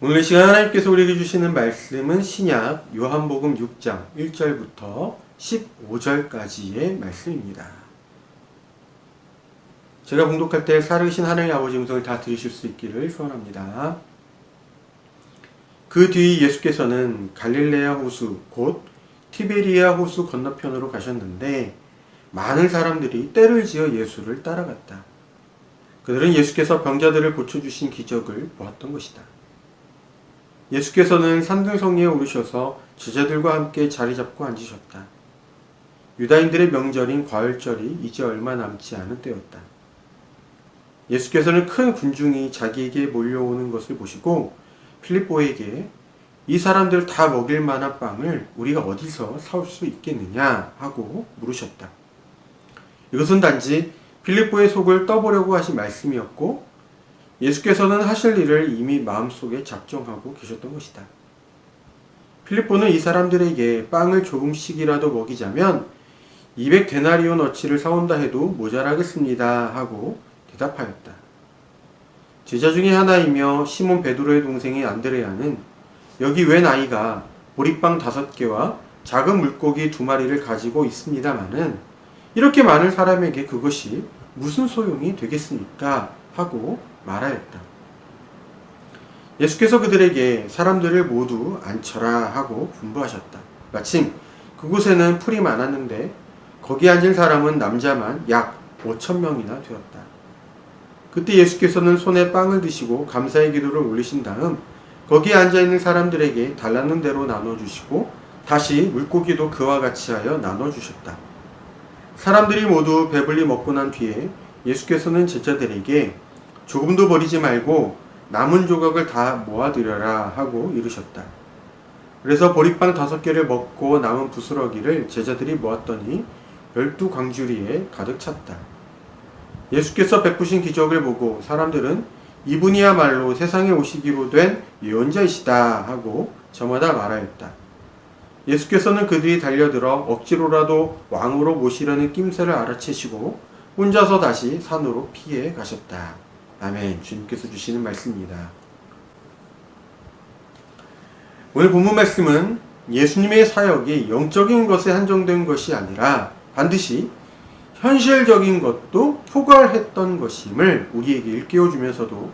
오늘 이 시간 하나님께서 우리에게 주시는 말씀은 신약 요한복음 6장 1절부터 15절까지의 말씀입니다. 제가 봉독할 때 살아계신 하나님 아버지 음성을 다 들으실 수 있기를 소원합니다. 그 뒤 예수께서는 갈릴레아 호수 곧 티베리아 호수 건너편으로 가셨는데 많은 사람들이 떼를 지어 예수를 따라갔다. 그들은 예수께서 병자들을 고쳐주신 기적을 보았던 것이다. 예수께서는 산등성리에 오르셔서 제자들과 함께 자리 잡고 앉으셨다. 유다인들의 명절인 과일절이 이제 얼마 남지 않은 때였다. 예수께서는 큰 군중이 자기에게 몰려오는 것을 보시고 필립보에게 이 사람들 다 먹일 만한 빵을 우리가 어디서 사올 수 있겠느냐 하고 물으셨다. 이것은 단지 필립보의 속을 떠보려고 하신 말씀이었고 예수께서는 하실 일을 이미 마음속에 작정하고 계셨던 것이다. 필립보는 이 사람들에게 빵을 조금씩이라도 먹이자면 200데나리온어치를 사온다 해도 모자라겠습니다 하고 대답하였다. 제자 중에 하나이며 시몬 베드로의 동생인 안드레아는 여기 웬 아이가 보리빵 5개와 작은 물고기 2마리를 가지고 있습니다마는 이렇게 많은 사람에게 그것이 무슨 소용이 되겠습니까? 하고 말하였다. 예수께서 그들에게 사람들을 모두 앉혀라 하고 분부하셨다. 마침 그곳에는 풀이 많았는데 거기 앉은 사람은 남자만 약 5,000명이나 되었다. 그때 예수께서는 손에 빵을 드시고 감사의 기도를 올리신 다음 거기에 앉아있는 사람들에게 달라는 대로 나눠주시고 다시 물고기도 그와 같이 하여 나눠주셨다. 사람들이 모두 배불리 먹고 난 뒤에 예수께서는 제자들에게 조금도 버리지 말고 남은 조각을 다 모아드려라 하고 이르셨다. 그래서 보리빵 5개를 먹고 남은 부스러기를 제자들이 모았더니 12광주리에 가득 찼다. 예수께서 베푸신 기적을 보고 사람들은 이분이야말로 세상에 오시기로 된 예언자이시다 하고 저마다 말하였다. 예수께서는 그들이 달려들어 억지로라도 왕으로 모시려는 낌새를 알아채시고 혼자서 다시 산으로 피해 가셨다. 아멘. 주님께서 주시는 말씀입니다. 오늘 본문 말씀은 예수님의 사역이 영적인 것에 한정된 것이 아니라 반드시 현실적인 것도 포괄했던 것임을 우리에게 일깨워주면서도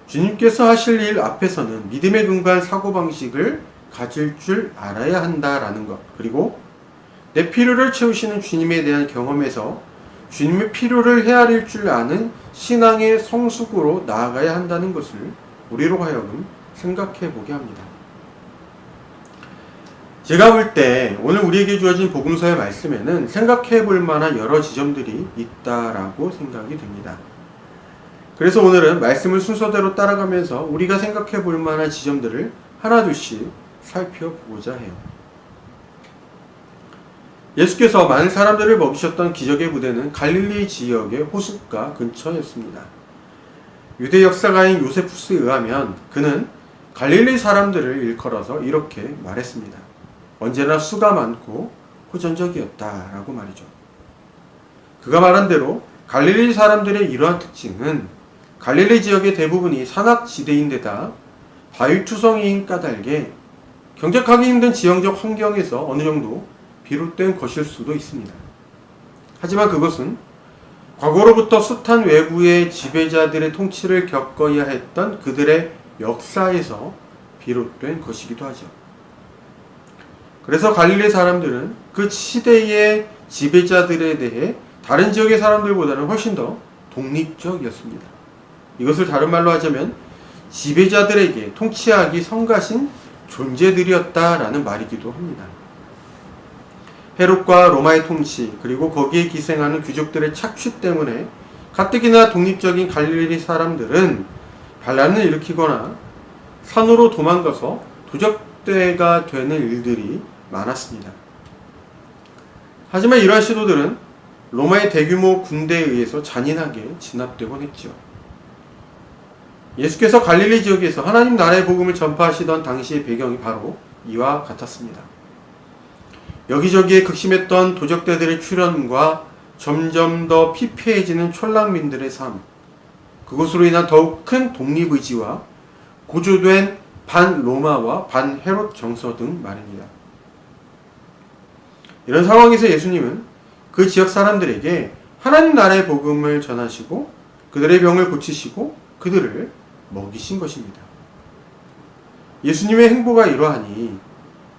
주님께서 하실 일 앞에서는 믿음에 근거한 사고방식을 가질 줄 알아야 한다라는 것, 그리고 내 필요를 채우시는 주님에 대한 경험에서 주님의 필요를 헤아릴 줄 아는 신앙의 성숙으로 나아가야 한다는 것을 우리로 하여금 생각해 보게 합니다. 제가 볼 때 오늘 우리에게 주어진 복음서의 말씀에는 생각해 볼 만한 여러 지점들이 있다라고 생각이 됩니다. 그래서 오늘은 말씀을 순서대로 따라가면서 우리가 생각해 볼 만한 지점들을 하나둘씩 살펴보고자 해요. 예수께서 많은 사람들을 먹이셨던 기적의 무대는 갈릴리 지역의 호숫가 근처였습니다. 유대 역사가인 요세푸스에 의하면 그는 갈릴리 사람들을 일컬어서 이렇게 말했습니다. 언제나 수가 많고 호전적이었다라고 말이죠. 그가 말한 대로 갈릴리 사람들의 이러한 특징은 갈릴리 지역의 대부분이 산악지대인데다 바위투성이인 까닭에 경작하기 힘든 지형적 환경에서 어느 정도 비롯된 것일 수도 있습니다. 하지만 그것은 과거로부터 숱한 외부의 지배자들의 통치를 겪어야 했던 그들의 역사에서 비롯된 것이기도 하죠. 그래서 갈릴리 사람들은 그 시대의 지배자들에 대해 다른 지역의 사람들보다는 훨씬 더 독립적이었습니다. 이것을 다른 말로 하자면 지배자들에게 통치하기 성가신 존재들이었다라는 말이기도 합니다. 헤롯과 로마의 통치, 그리고 거기에 기생하는 귀족들의 착취 때문에 가뜩이나 독립적인 갈릴리 사람들은 반란을 일으키거나 산으로 도망가서 도적대가 되는 일들이 많았습니다. 하지만 이러한 시도들은 로마의 대규모 군대에 의해서 잔인하게 진압되곤 했죠. 예수께서 갈릴리 지역에서 하나님 나라의 복음을 전파하시던 당시의 배경이 바로 이와 같았습니다. 여기저기에 극심했던 도적대들의 출현과 점점 더 피폐해지는 촌락민들의 삶, 그것으로 인한 더욱 큰 독립의지와 고조된 반 로마와 반 헤롯 정서 등 말입니다. 이런 상황에서 예수님은 그 지역 사람들에게 하나님 나라의 복음을 전하시고 그들의 병을 고치시고 그들을 먹이신 것입니다. 예수님의 행보가 이러하니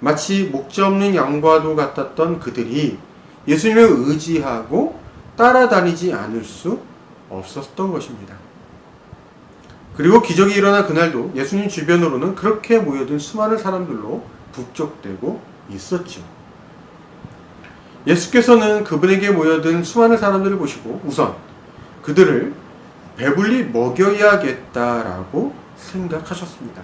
마치 목자 없는 양과도 같았던 그들이 예수님을 의지하고 따라다니지 않을 수 없었던 것입니다. 그리고 기적이 일어난 그날도 예수님 주변으로는 그렇게 모여든 수많은 사람들로 북적대고 있었죠. 예수께서는 그분에게 모여든 수많은 사람들을 보시고 우선 그들을 배불리 먹여야겠다라고 생각하셨습니다.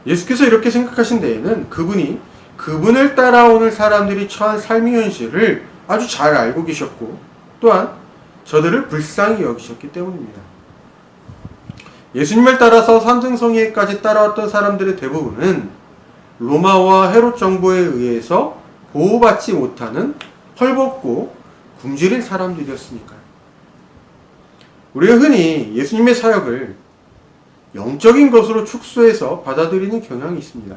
예수께서 이렇게 생각하신 데에는 그분이 그분을 따라오는 사람들이 처한 삶의 현실을 아주 잘 알고 계셨고 또한 저들을 불쌍히 여기셨기 때문입니다. 예수님을 따라서 산등성이에까지 따라왔던 사람들의 대부분은 로마와 헤롯 정부에 의해서 보호받지 못하는 헐벗고 굶주린 사람들이었으니까요. 우리가 흔히 예수님의 사역을 영적인 것으로 축소해서 받아들이는 경향이 있습니다.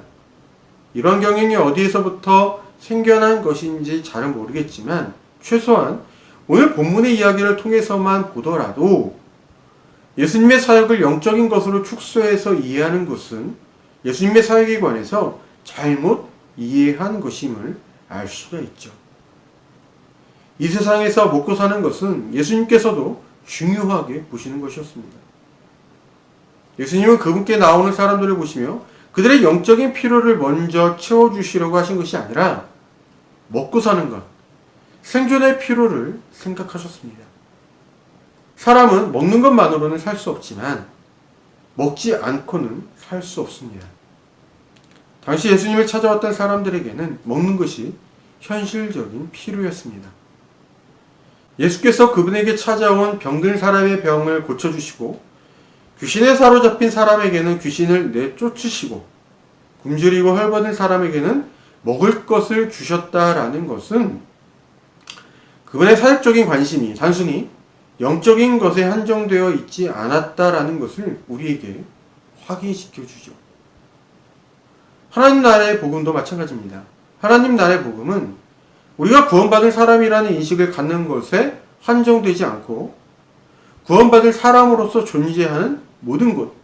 이런 경향이 어디에서부터 생겨난 것인지 잘은 모르겠지만 최소한 오늘 본문의 이야기를 통해서만 보더라도 예수님의 사역을 영적인 것으로 축소해서 이해하는 것은 예수님의 사역에 관해서 잘못 이해한 것임을 알 수가 있죠. 이 세상에서 먹고 사는 것은 예수님께서도 중요하게 보시는 것이었습니다. 예수님은 그분께 나오는 사람들을 보시며 그들의 영적인 필요를 먼저 채워주시려고 하신 것이 아니라 먹고 사는 것, 생존의 필요를 생각하셨습니다. 사람은 먹는 것만으로는 살 수 없지만 먹지 않고는 살 수 없습니다. 당시 예수님을 찾아왔던 사람들에게는 먹는 것이 현실적인 필요였습니다. 예수께서 그분에게 찾아온 병든 사람의 병을 고쳐주시고 귀신에 사로잡힌 사람에게는 귀신을 내쫓으시고 굶주리고 헐벗은 사람에게는 먹을 것을 주셨다라는 것은 그분의 사역적인 관심이 단순히 영적인 것에 한정되어 있지 않았다라는 것을 우리에게 확인시켜 주죠. 하나님 나라의 복음도 마찬가지입니다. 하나님 나라의 복음은 우리가 구원받은 사람이라는 인식을 갖는 것에 한정되지 않고 구원받을 사람으로서 존재하는 모든 곳,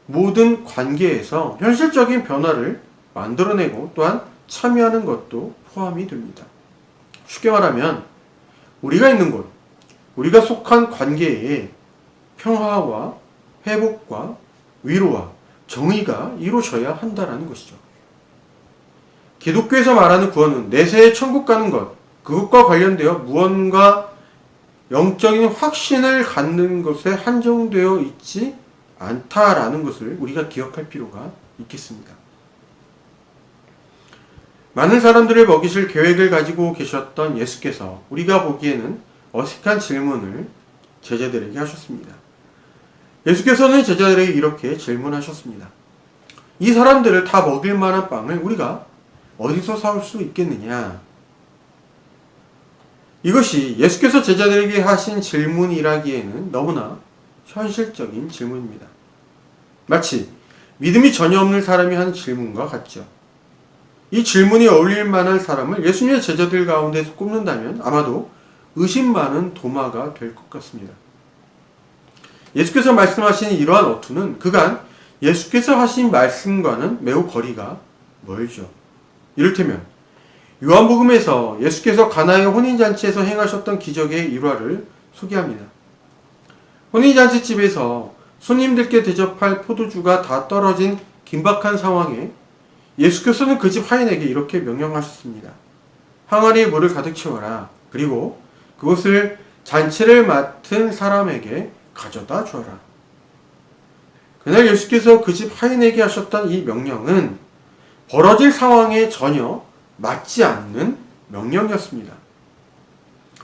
모든 관계에서 현실적인 변화를 만들어내고 또한 참여하는 것도 포함이 됩니다. 쉽게 말하면 우리가 있는 곳, 우리가 속한 관계에 평화와 회복과 위로와 정의가 이루어져야 한다는 것이죠. 기독교에서 말하는 구원은 내세에 천국 가는 것, 그것과 관련되어 무언가 영적인 확신을 갖는 것에 한정되어 있지 않다라는 것을 우리가 기억할 필요가 있겠습니다. 많은 사람들을 먹이실 계획을 가지고 계셨던 예수께서 우리가 보기에는 어색한 질문을 제자들에게 하셨습니다. 예수께서는 제자들에게 이렇게 질문하셨습니다. 이 사람들을 다 먹일 만한 빵을 우리가 어디서 사올 수 있겠느냐? 이것이 예수께서 제자들에게 하신 질문이라기에는 너무나 현실적인 질문입니다. 마치 믿음이 전혀 없는 사람이 한 질문과 같죠. 이 질문이 어울릴 만한 사람을 예수님의 제자들 가운데서 꼽는다면 아마도 의심 많은 도마가 될 것 같습니다. 예수께서 말씀하신 이러한 어투는 그간 예수께서 하신 말씀과는 매우 거리가 멀죠. 이를테면 요한복음에서 예수께서 가나의 혼인잔치에서 행하셨던 기적의 일화를 소개합니다. 혼인잔치집에서 손님들께 대접할 포도주가 다 떨어진 긴박한 상황에 예수께서는 그 집 하인에게 이렇게 명령하셨습니다. 항아리에 물을 가득 채워라. 그리고 그것을 잔치를 맡은 사람에게 가져다 주어라. 그날 예수께서 그 집 하인에게 하셨던 이 명령은 벌어질 상황에 전혀 맞지 않는 명령이었습니다.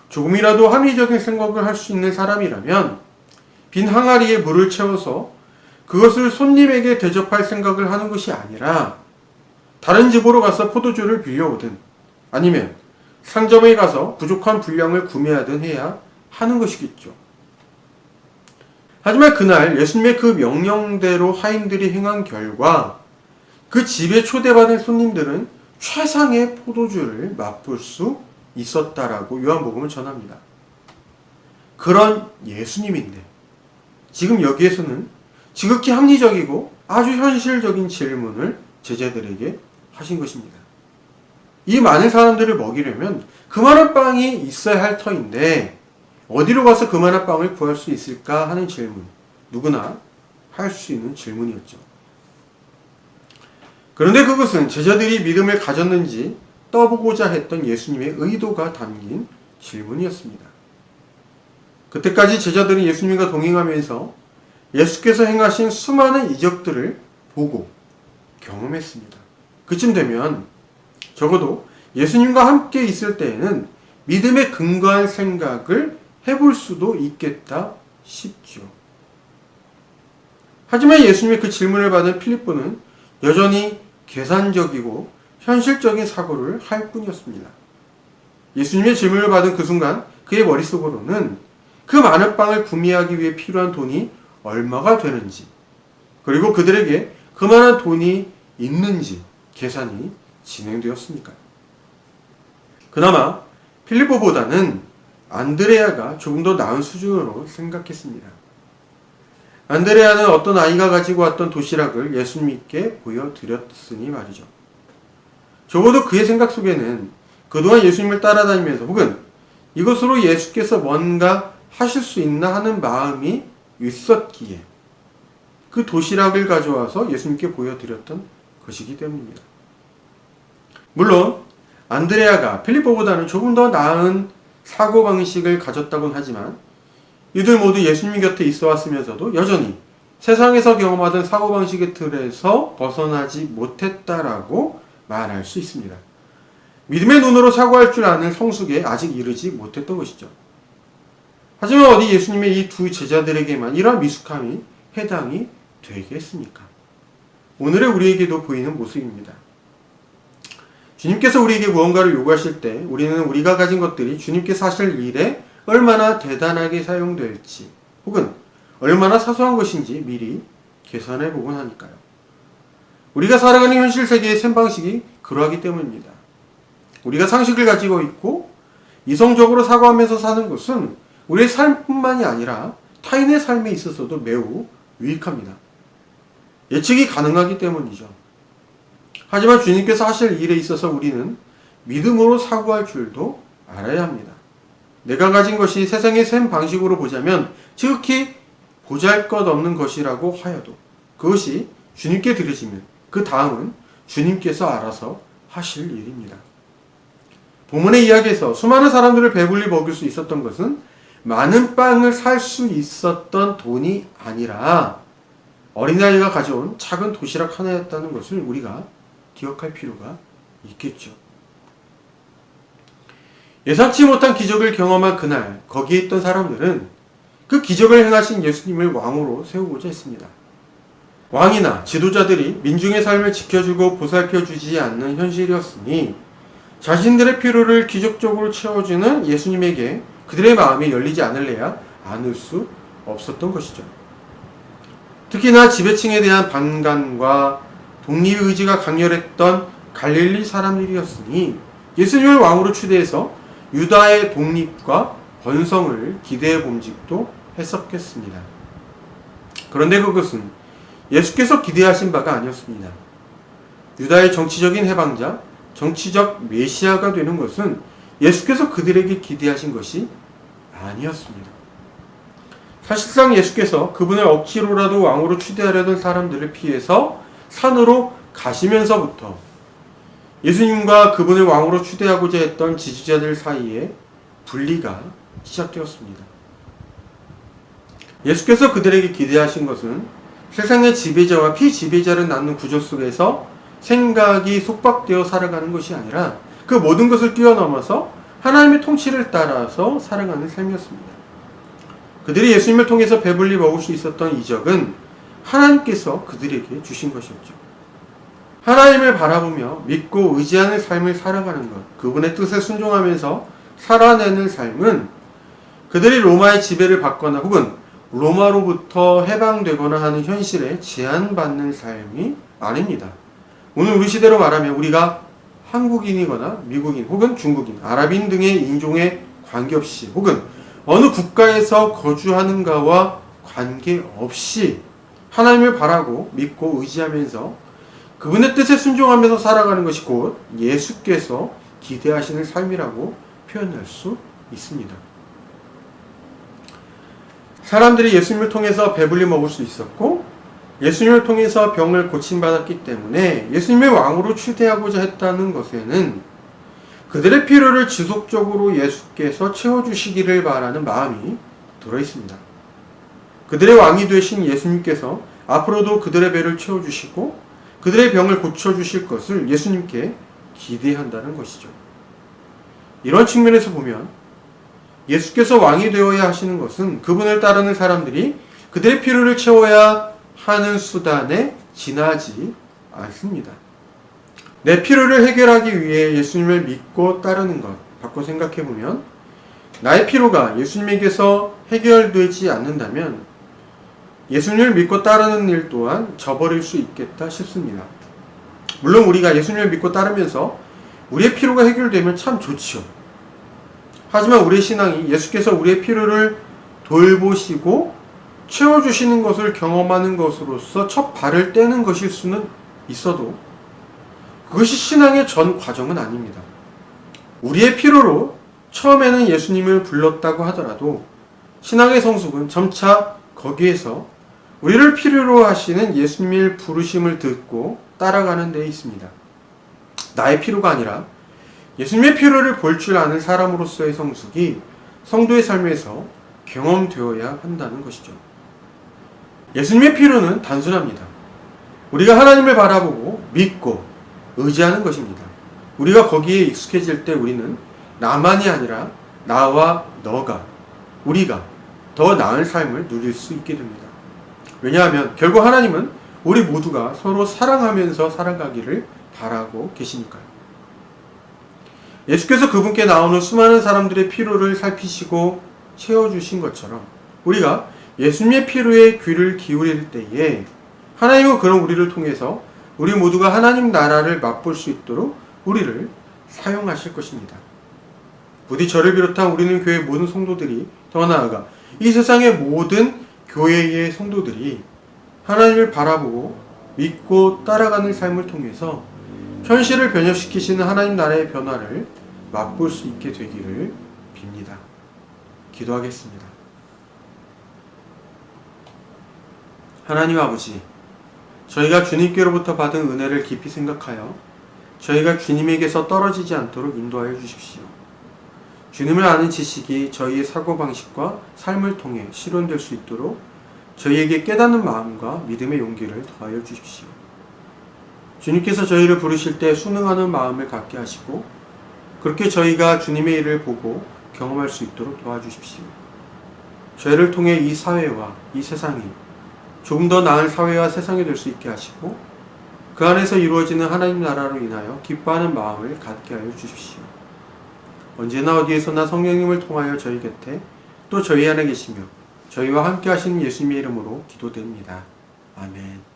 조금이라도 합리적인 생각을 할 수 있는 사람이라면 빈 항아리에 물을 채워서 그것을 손님에게 대접할 생각을 하는 것이 아니라 다른 집으로 가서 포도주를 빌려오든 아니면 상점에 가서 부족한 분량을 구매하든 해야 하는 것이겠죠. 하지만 그날 예수님의 그 명령대로 하인들이 행한 결과 그 집에 초대받은 손님들은 최상의 포도주를 맛볼 수 있었다라고 요한복음은 전합니다. 그런 예수님인데 지금 여기에서는 지극히 합리적이고 아주 현실적인 질문을 제자들에게 하신 것입니다. 이 많은 사람들을 먹이려면 그만한 빵이 있어야 할 터인데 어디로 가서 그만한 빵을 구할 수 있을까 하는 질문, 누구나 할 수 있는 질문이었죠. 그런데 그것은 제자들이 믿음을 가졌는지 떠보고자 했던 예수님의 의도가 담긴 질문이었습니다. 그때까지 제자들은 예수님과 동행하면서 예수께서 행하신 수많은 이적들을 보고 경험했습니다. 그쯤 되면 적어도 예수님과 함께 있을 때에는 믿음에 근거한 생각을 해볼 수도 있겠다 싶죠. 하지만 예수님의 그 질문을 받은 필립보는 여전히 계산적이고 현실적인 사고를 할 뿐이었습니다. 예수님의 질문을 받은 그 순간 그의 머릿속으로는 그 많은 빵을 구매하기 위해 필요한 돈이 얼마가 되는지, 그리고 그들에게 그만한 돈이 있는지 계산이 진행되었으니까요. 그나마 필립보보다는 안드레아가 조금 더 나은 수준으로 생각했습니다. 안드레아는 어떤 아이가 가지고 왔던 도시락을 예수님께 보여드렸으니 말이죠. 적어도 그의 생각 속에는 그동안 예수님을 따라다니면서 혹은 이것으로 예수께서 뭔가 하실 수 있나 하는 마음이 있었기에 그 도시락을 가져와서 예수님께 보여드렸던 것이기 때문입니다. 물론 안드레아가 필립보보다는 조금 더 나은 사고방식을 가졌다고는 하지만 이들 모두 예수님 곁에 있어 왔으면서도 여전히 세상에서 경험하던 사고방식의 틀에서 벗어나지 못했다라고 말할 수 있습니다. 믿음의 눈으로 사고할 줄 아는 성숙에 아직 이르지 못했던 것이죠. 하지만 어디 예수님의 이 두 제자들에게만 이러한 미숙함이 해당이 되겠습니까? 오늘의 우리에게도 보이는 모습입니다. 주님께서 우리에게 무언가를 요구하실 때 우리는 우리가 가진 것들이 주님께서 하실 일에 얼마나 대단하게 사용될지 혹은 얼마나 사소한 것인지 미리 계산해 보곤 하니까요. 우리가 살아가는 현실 세계의 생방식이 그러하기 때문입니다. 우리가 상식을 가지고 있고 이성적으로 사고하면서 사는 것은 우리의 삶뿐만이 아니라 타인의 삶에 있어서도 매우 유익합니다. 예측이 가능하기 때문이죠. 하지만 주님께서 하실 일에 있어서 우리는 믿음으로 사고할 줄도 알아야 합니다. 내가 가진 것이 세상의 셈 방식으로 보자면 지극히 보잘것없는 것이라고 하여도 그것이 주님께 드려지면 그 다음은 주님께서 알아서 하실 일입니다. 본문의 이야기에서 수많은 사람들을 배불리 먹일 수 있었던 것은 많은 빵을 살 수 있었던 돈이 아니라 어린아이가 가져온 작은 도시락 하나였다는 것을 우리가 기억할 필요가 있겠죠. 예상치 못한 기적을 경험한 그날 거기에 있던 사람들은 그 기적을 행하신 예수님을 왕으로 세우고자 했습니다. 왕이나 지도자들이 민중의 삶을 지켜주고 보살펴주지 않는 현실이었으니 자신들의 필요를 기적적으로 채워주는 예수님에게 그들의 마음이 열리지 않을래야 않을 수 없었던 것이죠. 특히나 지배층에 대한 반감과 독립의지가 강렬했던 갈릴리 사람들이었으니 예수님을 왕으로 추대해서 유다의 독립과 번성을 기대해 봄직도 했었겠습니다. 그런데 그것은 예수께서 기대하신 바가 아니었습니다. 유다의 정치적인 해방자, 정치적 메시아가 되는 것은 예수께서 그들에게 기대하신 것이 아니었습니다. 사실상 예수께서 그분을 억지로라도 왕으로 추대하려던 사람들을 피해서 산으로 가시면서부터 예수님과 그분을 왕으로 추대하고자 했던 지지자들 사이에 분리가 시작되었습니다. 예수께서 그들에게 기대하신 것은 세상의 지배자와 피지배자를 낳는 구조 속에서 생각이 속박되어 살아가는 것이 아니라 그 모든 것을 뛰어넘어서 하나님의 통치를 따라서 살아가는 삶이었습니다. 그들이 예수님을 통해서 배불리 먹을 수 있었던 이적은 하나님께서 그들에게 주신 것이었죠. 하나님을 바라보며 믿고 의지하는 삶을 살아가는 것, 그분의 뜻에 순종하면서 살아내는 삶은 그들이 로마의 지배를 받거나 혹은 로마로부터 해방되거나 하는 현실에 제한받는 삶이 아닙니다. 오늘 우리 시대로 말하면 우리가 한국인이거나 미국인 혹은 중국인, 아랍인 등의 인종에 관계없이 혹은 어느 국가에서 거주하는가와 관계없이 하나님을 바라고 믿고 의지하면서 그분의 뜻에 순종하면서 살아가는 것이 곧 예수께서 기대하시는 삶이라고 표현할 수 있습니다. 사람들이 예수님을 통해서 배불리 먹을 수 있었고 예수님을 통해서 병을 고침받았기 때문에 예수님의 왕으로 추대하고자 했다는 것에는 그들의 필요를 지속적으로 예수께서 채워주시기를 바라는 마음이 들어있습니다. 그들의 왕이 되신 예수님께서 앞으로도 그들의 배를 채워주시고 그들의 병을 고쳐주실 것을 예수님께 기대한다는 것이죠. 이런 측면에서 보면 예수께서 왕이 되어야 하시는 것은 그분을 따르는 사람들이 그들의 필요를 채워야 하는 수단에 지나지 않습니다. 내 필요를 해결하기 위해 예수님을 믿고 따르는 것, 바꿔 생각해보면 나의 필요가 예수님에게서 해결되지 않는다면 예수님을 믿고 따르는 일 또한 저버릴 수 있겠다 싶습니다. 물론 우리가 예수님을 믿고 따르면서 우리의 필요가 해결되면 참 좋지요. 하지만 우리의 신앙이 예수께서 우리의 필요를 돌보시고 채워주시는 것을 경험하는 것으로서 첫 발을 떼는 것일 수는 있어도 그것이 신앙의 전 과정은 아닙니다. 우리의 필요로 처음에는 예수님을 불렀다고 하더라도 신앙의 성숙은 점차 거기에서 우리를 필요로 하시는 예수님의 부르심을 듣고 따라가는 데 있습니다. 나의 필요가 아니라 예수님의 필요를 볼 줄 아는 사람으로서의 성숙이 성도의 삶에서 경험되어야 한다는 것이죠. 예수님의 필요는 단순합니다. 우리가 하나님을 바라보고 믿고 의지하는 것입니다. 우리가 거기에 익숙해질 때 우리는 나만이 아니라 나와 너가, 우리가 더 나은 삶을 누릴 수 있게 됩니다. 왜냐하면 결국 하나님은 우리 모두가 서로 사랑하면서 살아가기를 바라고 계시니까요. 예수께서 그분께 나오는 수많은 사람들의 필요를 살피시고 채워주신 것처럼 우리가 예수님의 필요에 귀를 기울일 때에 하나님은 그런 우리를 통해서 우리 모두가 하나님 나라를 맛볼 수 있도록 우리를 사용하실 것입니다. 부디 저를 비롯한 우리는 교회 모든 성도들이 더 나아가 이 세상의 모든 교회의 성도들이 하나님을 바라보고 믿고 따라가는 삶을 통해서 현실을 변혁시키시는 하나님 나라의 변화를 맛볼 수 있게 되기를 빕니다. 기도하겠습니다. 하나님 아버지, 저희가 주님께로부터 받은 은혜를 깊이 생각하여 저희가 주님에게서 떨어지지 않도록 인도하여 주십시오. 주님을 아는 지식이 저희의 사고방식과 삶을 통해 실현될 수 있도록 저희에게 깨닫는 마음과 믿음의 용기를 더하여 주십시오. 주님께서 저희를 부르실 때 순응하는 마음을 갖게 하시고 그렇게 저희가 주님의 일을 보고 경험할 수 있도록 도와주십시오. 저희를 통해 이 사회와 이 세상이 조금 더 나은 사회와 세상이 될 수 있게 하시고 그 안에서 이루어지는 하나님 나라로 인하여 기뻐하는 마음을 갖게 하여 주십시오. 언제나 어디에서나 성령님을 통하여 저희 곁에 또 저희 안에 계시며 저희와 함께 하시는 예수님의 이름으로 기도드립니다. 아멘.